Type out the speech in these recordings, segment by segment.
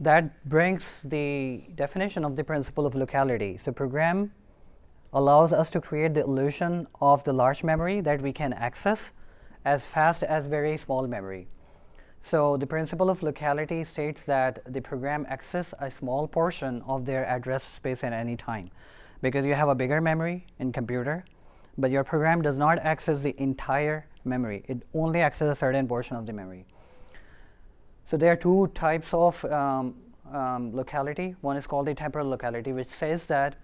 that brings the definition of the principle of locality. So program allows us to create the illusion of the large memory that we can access as fast as very small memory. So the principle of locality states that the program accesses a small portion of their address space at any time, because you have a bigger memory in computer, but your program does not access the entire memory. It only accesses a certain portion of the memory. So there are two types of locality. One is called the temporal locality, which says that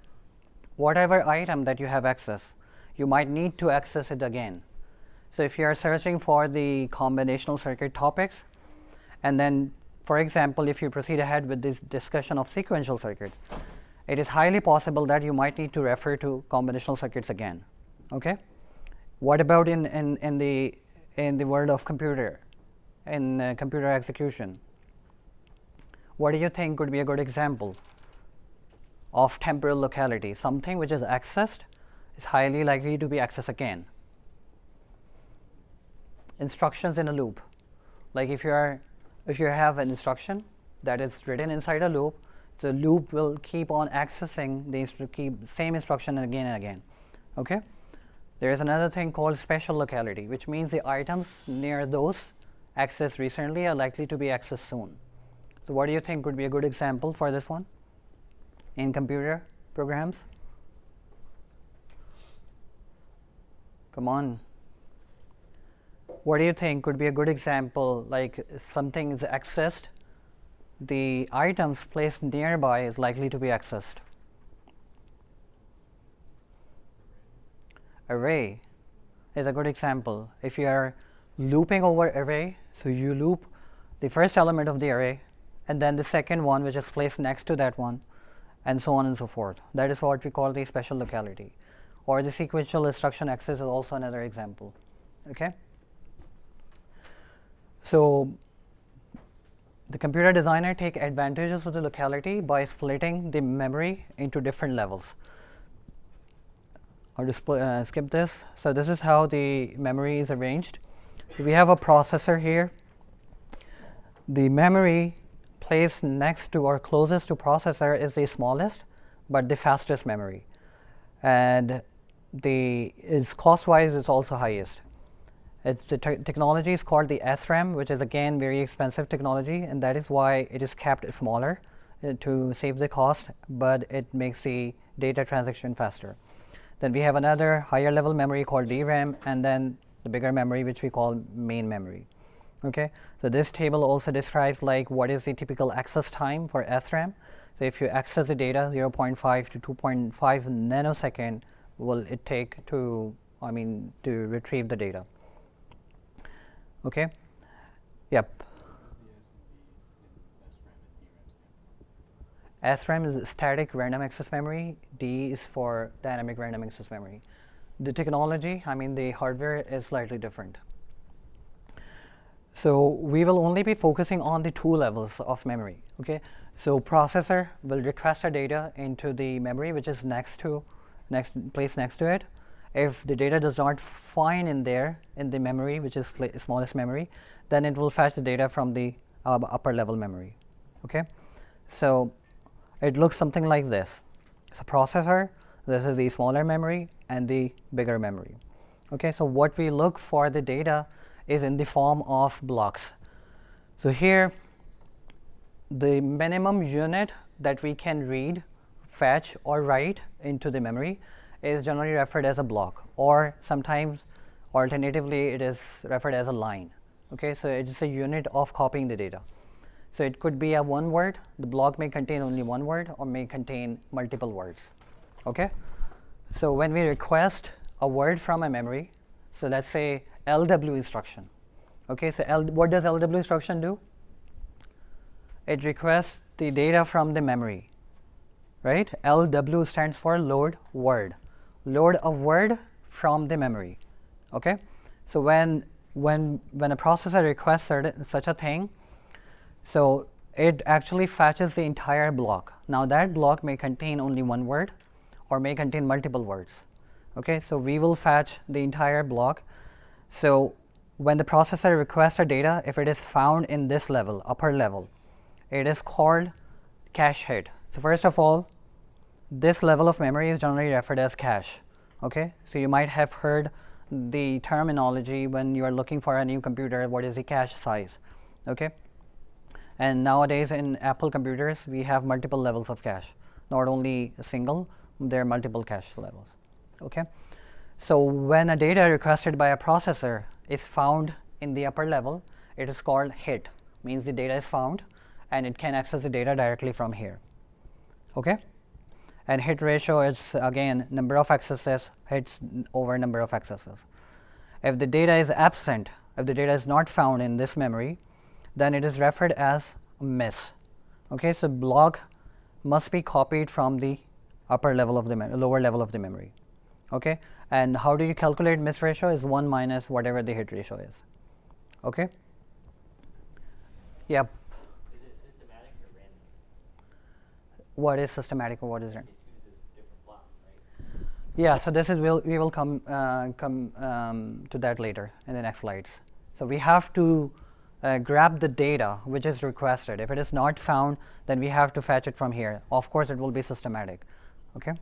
whatever item that you have access, you might need to access it again. So if you are searching for the combinational circuit topics, and then, for example, if you proceed ahead with this discussion of sequential circuit, it is highly possible that you might need to refer to combinational circuits again. Okay? What about in the world of computer, in computer execution? What do you think could be a good example of temporal locality? Something which is accessed is highly likely to be accessed again. Instructions in a loop. Like if you have an instruction that is written inside a loop, the loop will keep on accessing the same instruction again and again. Okay? There is another thing called spatial locality, which means the items near those accessed recently are likely to be accessed soon. So what do you think could be a good example for this one in computer programs? Come on. What do you think could be a good example, like something is accessed, the items placed nearby is likely to be accessed? Array is a good example. If you are looping over array, so you loop the first element of the array and then the second one which is placed next to that one, and so on and so forth. That is what we call the spatial locality. Or the sequential instruction access is also another example. Okay? So the computer designer take advantages of the locality by splitting the memory into different levels. I'll just skip this. So this is how the memory is arranged. So we have a processor here. The memory placed next to or closest to processor is the smallest but the fastest memory, and its cost-wise is also highest. The technology is called the SRAM, which is again very expensive technology, and that is why it is kept smaller to save the cost, but it makes the data transaction faster. Then we have another higher level memory called DRAM, and then the bigger memory which we call main memory. Okay, so this table also describes like what is the typical access time for SRAM. So if you access the data, 0.5 to 2.5 nanosecond will it take to retrieve the data. Okay. Yep. SRAM is static random access memory. D is for dynamic random access memory. The technology, the hardware is slightly different. So we will only be focusing on the two levels of memory. Okay. So processor will request a data into the memory which is placed next to it. If the data does not find in the memory, which is smallest memory, then it will fetch the data from the upper level memory. Okay, so it looks something like this. It's a processor. This is the smaller memory and the bigger memory. Okay, so what we look for the data is in the form of blocks. So here, the minimum unit that we can read, fetch, or write into the memory is generally referred as a block, or sometimes alternatively it is referred as a line. Okay, so it is a unit of copying the data. So it could be a one word. The block may contain only one word or may contain multiple words. Okay, so when we request a word from a memory, so let's say LW instruction. Okay, so what does LW instruction do? It requests the data from the memory, right? LW stands for load word. Load a word from the memory. Okay, so when a processor requests such a thing, so it actually fetches the entire block. Now that block may contain only one word or may contain multiple words. Okay, so we will fetch the entire block. So when the processor requests a data, if it is found in this level, upper level, it is called cache hit. So first of all, this level of memory is generally referred as cache. Okay, so you might have heard the terminology when you are looking for a new computer, what is the cache size. Okay, and nowadays in Apple computers we have multiple levels of cache, not only a single, there are multiple cache levels. Okay, so when a data requested by a processor is found in the upper level, it is called hit, means the data is found and it can access the data directly from here. Okay, and hit ratio is again number of accesses hits over number of accesses. If the data is absent, if the data is not found in this memory, then it is referred as miss. Okay, so block must be copied from the upper level of the lower level of the memory. Okay, and how do you calculate miss ratio? Is 1 minus whatever the hit ratio is. Okay. Yep. Is it systematic or random? What is systematic or what is random? It chooses different blocks, right? Yeah, so this is we will come to that later in the next slides. So we have to grab the data which is requested. If it is not found, then we have to fetch it from here. Of course, it will be systematic. Okay.